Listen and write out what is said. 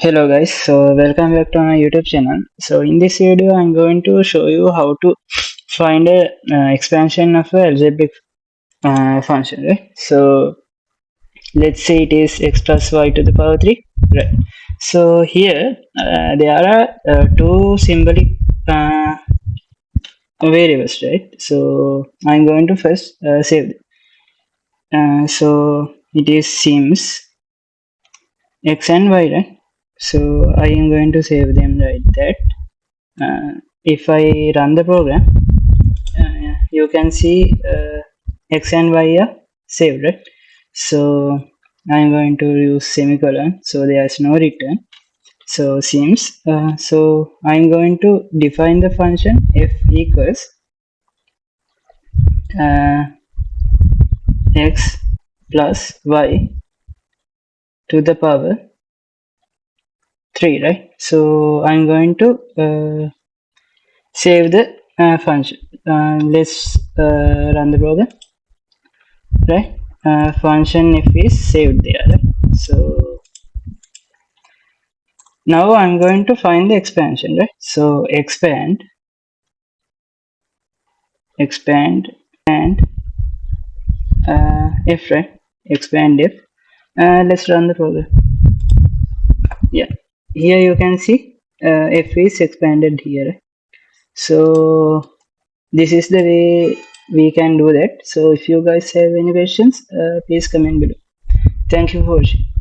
Hello guys, so welcome back to my YouTube channel. So in this video I'm going to show you how to find a expansion of a algebraic function, right? So let's say it is x plus y to the power 3, right? So here there are two symbolic uh, variables, right? So I'm going to first save them. So it is syms x and y, right? So I am going to save them like that. If I run the program, you can see x and y are saved, right? So I'm going to use semicolon, so there is no return. So seems so I'm going to define the function f equals uh, x plus y to the power 3, right? So I'm going to save the function. Let's run the program, right? Function f is saved there, right? So now I'm going to find the expansion, right? So expand and f, right? Expand f. Let's run the program. Yeah, here you can see f is expanded here, right? So this is the way we can do that. So if you guys have any questions, please comment below. Thank you for watching.